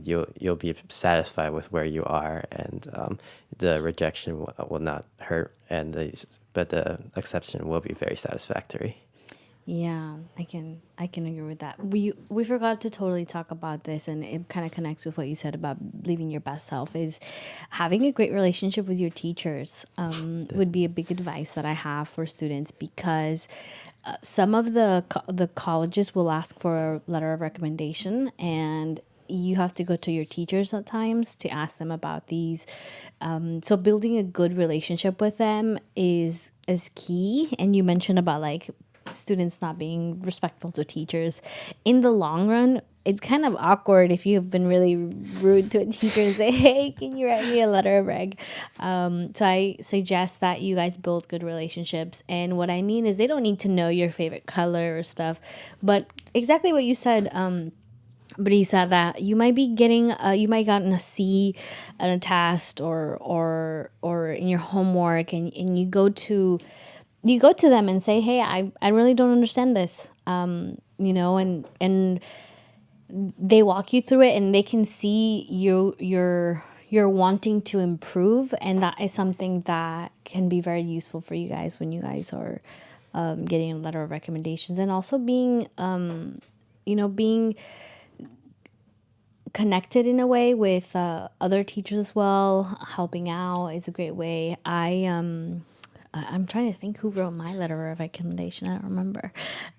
S3: you'll be satisfied with where you are, and the rejection will not hurt, but the acceptance will be very satisfactory.
S1: Yeah, I can agree with that. We forgot to totally talk about this, and it kind of connects with what you said about living your best self. Is having a great relationship with your teachers would be a big advice that I have for students, because some of the colleges will ask for a letter of recommendation, and you have to go to your teachers at times to ask them about these. So building a good relationship with them is key. And you mentioned about like students not being respectful to teachers. In the long run, it's kind of awkward if you've been really rude to a teacher and say, "Hey, can you write me a letter of reg?" So I suggest that you guys build good relationships. And what I mean is they don't need to know your favorite color or stuff, but exactly what you said. Briza, that you might be getting, you might gotten a C on a test, or in your homework, and you go to them and say, "Hey, I really don't understand this," and they walk you through it, and they can see you're wanting to improve, and that is something that can be very useful for you guys when you guys are getting a letter of recommendations, and also being being connected in a way with other teachers as well. Helping out is a great way. I'm trying to think who wrote my letter of recommendation. I don't remember.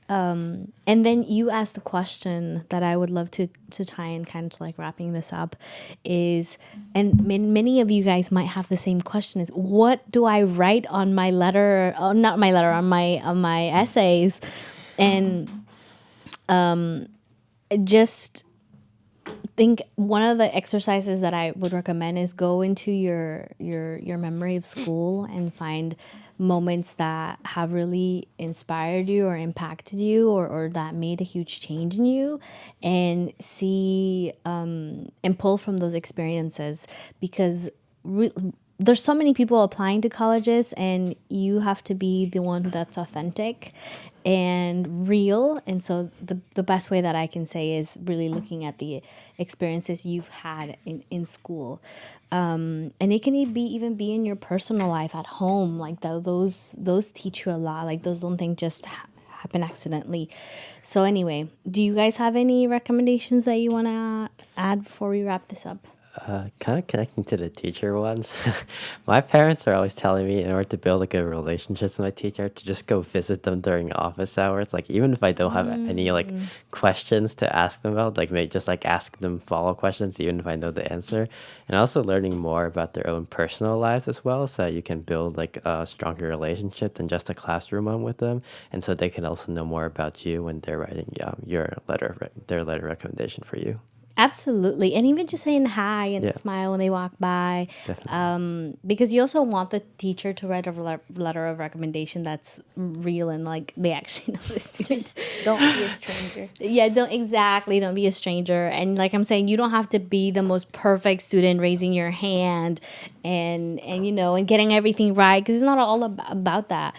S1: And then you asked the question that I would love to tie in, kind of like wrapping this up, is, and many of you guys might have the same question, is what do I write on my letter? Oh, not my letter, on my essays, and just think one of the exercises that I would recommend is go into your memory of school and find moments that have really inspired you or impacted you, or that made a huge change in you, and see and pull from those experiences, because there's so many people applying to colleges, and you have to be the one that's authentic and real. And so the best way that I can say is really looking at the experiences you've had in school. And it can even be in your personal life at home. Like those teach you a lot. Like those don't think just happen accidentally. So anyway, do you guys have any recommendations that you want to add before we wrap this up?
S3: Kind of connecting to the teacher ones. My parents are always telling me, in order to build a good relationship with my teacher, to just go visit them during office hours. Like even if I don't have any like questions to ask them about, like maybe just like ask them follow questions, even if I know the answer. And also learning more about their own personal lives as well, so that you can build like a stronger relationship than just a classroom one with them. And so they can also know more about you when they're writing their letter recommendation for you.
S1: Absolutely. And even just saying hi and
S3: Yeah,
S1: smile when they walk by.
S3: definitely.
S1: Because you also want the teacher to write a letter of recommendation that's real, and like they actually know the student.
S2: Don't be a stranger.
S1: Yeah, don't be a stranger. And like I'm saying, you don't have to be the most perfect student raising your hand and getting everything right, because it's not all about that.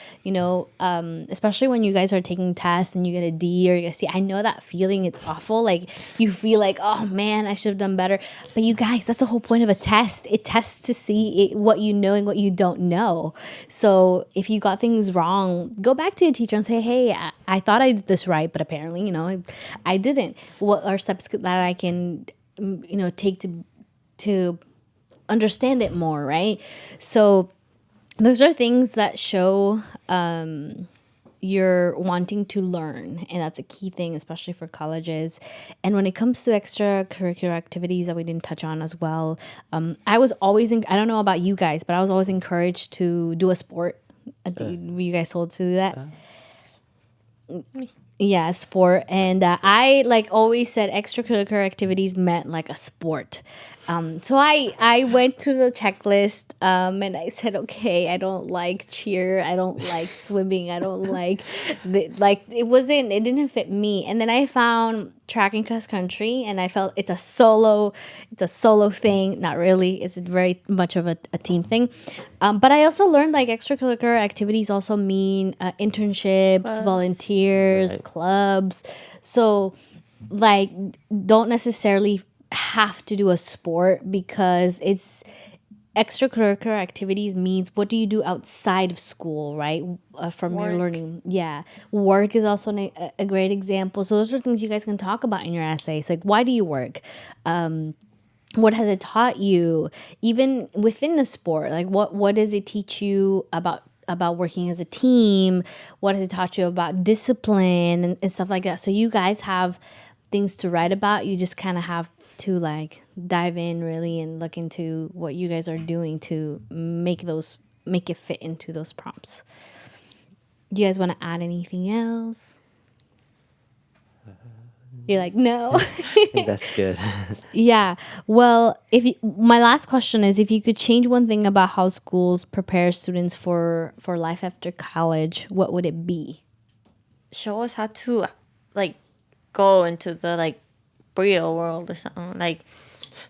S1: Especially when you guys are taking tests and you get a D or you get a C. I know that feeling. It's awful. Like you feel like, oh man, I should have done better. But you guys, that's the whole point of a test. It tests to see what you know and what you don't know. So if you got things wrong, go back to your teacher and say, hey, I thought I did this right, but apparently, I didn't. What are steps that I can, take to understand it more, right? So those are things that show you're wanting to learn, and that's a key thing, especially for colleges. And when it comes to extracurricular activities that we didn't touch on as well, I was always I don't know about you guys, but I was always encouraged to do a sport. Were you guys told to do that? Yeah, sport. And I like always said extracurricular activities meant like a sport. So I went to the checklist, and I said, okay, I don't like cheer, I don't like swimming, I don't like it didn't fit me. And then I found track and cross country, and I felt it's a solo thing. Not really, it's very much of a team thing. But I also learned like extracurricular activities also mean internships, volunteers,
S3: Right.
S1: clubs. So like don't necessarily have to do a sport, because extracurricular activities means what do you do outside of school, right? From your
S2: Work.
S1: learning. Yeah. Work is also a great example. So those are things you guys can talk about in your essays. Like, why do you work? What has it taught you? Even within the sport, like what does it teach you about working as a team? What has it taught you about discipline and stuff like that? So you guys have things to write about. You just kind of have to like dive in really and look into what you guys are doing to make it fit into those prompts. Do you guys want to add anything else? You're like, no.
S3: I think that's good.
S1: Yeah. Well, my last question is, if you could change one thing about how schools prepare students for life after college, what would it be?
S2: Show us how to like go into the like real world or something. Like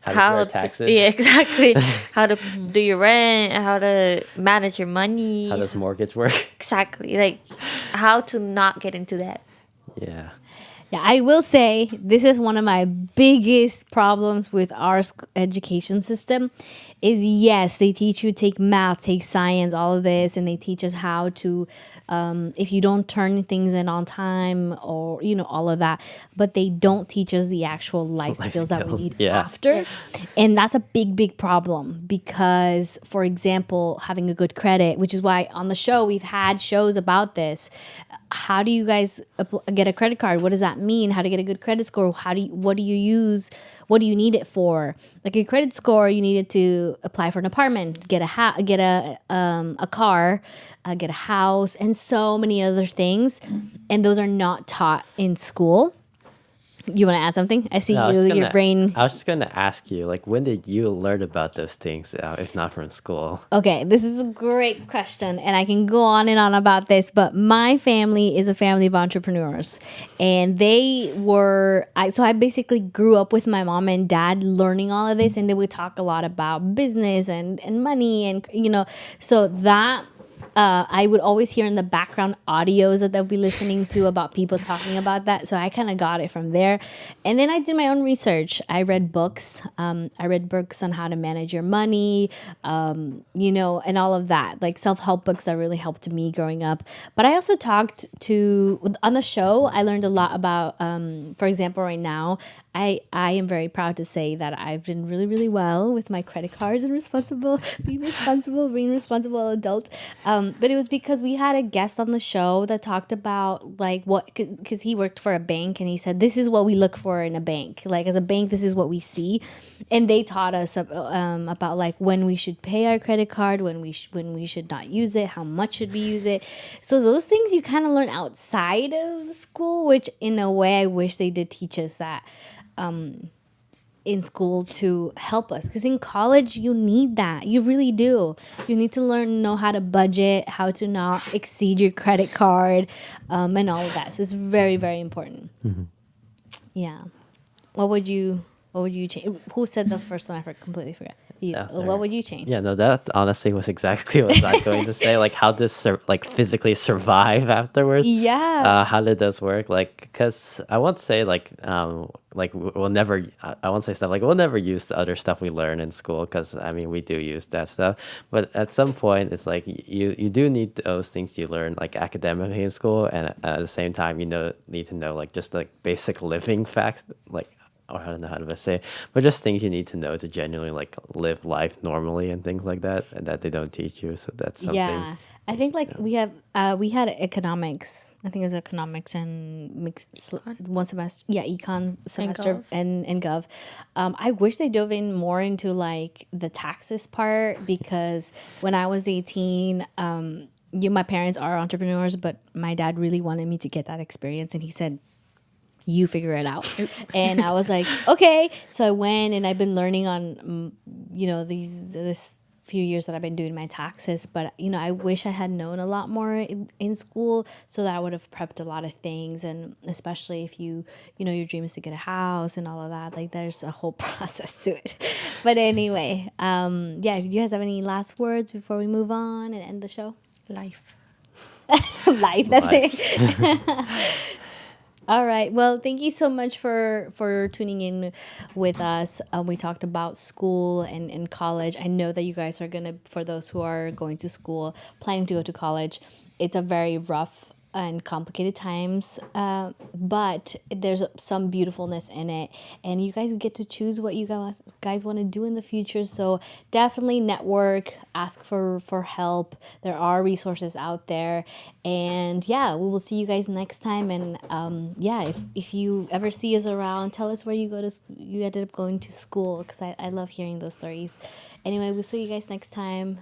S3: How to pay taxes.
S2: yeah, exactly. How to do your rent, how to manage your money.
S3: How does mortgage work?
S2: Exactly. Like how to not get into that.
S3: Yeah.
S1: Yeah, I will say this is one of my biggest problems with our education system is, yes, they teach you take math, take science, all of this, and they teach us how to, if you don't turn things in on time or, all of that, but they don't teach us the actual life skills that we need after. And that's a big, big problem because, for example, having a good credit, which is why on the show we've had shows about this. How do you guys get a credit card? What does that mean? How to get a good credit score? What do you use? What do you need it for? Like a credit score, you need it to apply for an apartment, get a car, get a house, and so many other things. And those are not taught in school. You want to add something? I see your brain.
S3: I was just going to ask you, like, when did you learn about those things, if not from school?
S1: Okay, this is a great question, and I can go on and on about this, but my family is a family of entrepreneurs, and so I basically grew up with my mom and dad learning all of this, and they would talk a lot about business and money, and, so that... I would always hear in the background audios that they'll be listening to about people talking about that. So I kind of got it from there. And then I did my own research. I read books. I read books on how to manage your money, and all of that, like self-help books that really helped me growing up. But I also talked on the show, I learned a lot about, for example, right now, I am very proud to say that I've done really, really well with my credit cards and being responsible adult. But it was because we had a guest on the show that talked about like because he worked for a bank and he said, this is what we look for in a bank. Like as a bank, this is what we see. And they taught us about like when we should pay our credit card, when we should not use it, how much should we use it. So those things you kind of learn outside of school, which in a way I wish they did teach us that. In school to help us, because in college you need that. You really do. You need to know how to budget, how to not exceed your credit card, and all of that. So it's very, very important. Mm-hmm. Yeah. What would you change? Who said the first one? I completely forgot. What would you change?
S3: Yeah, no, that honestly was exactly what I was going to say. Like, how does physically survive afterwards?
S1: Yeah.
S3: How did this work? Like, because I won't say we'll never. I won't say stuff like we'll never use the other stuff we learn in school, because I mean we do use that stuff. But at some point, it's like you do need those things you learn like academically in school, and at the same time need to know like just like basic living facts, like. Or I don't know how to say it, but just things you need to know to genuinely like live life normally and things like that, and that they don't teach you. So that's something.
S1: Yeah, I think like we had economics. I think it was economics and mixed one semester. Yeah, econ semester and gov. I wish they dove in more into like the taxes part, because when I was 18, my parents are entrepreneurs, but my dad really wanted me to get that experience, and he said, you figure it out. And I was like, okay. So I went, and I've been learning on, this few years that I've been doing my taxes. But, I wish I had known a lot more in school, so that I would have prepped a lot of things. And especially if your dream is to get a house and all of that, like there's a whole process to it. But anyway, if you guys have any last words before we move on and end the show?
S2: Life.
S1: Life, that's it. All right. Well, thank you so much for tuning in with us. We talked about school and college. I know that you guys are gonna, for those who are going to school, planning to go to college, it's a very rough and complicated times, but there's some beautifulness in it, and you guys get to choose what you guys want to do in the future. So definitely network, ask for help. There are resources out there, and yeah, we will see you guys next time. And yeah, if you ever see us around, tell us where you ended up going to school, because I love hearing those stories. Anyway, we'll see you guys next time.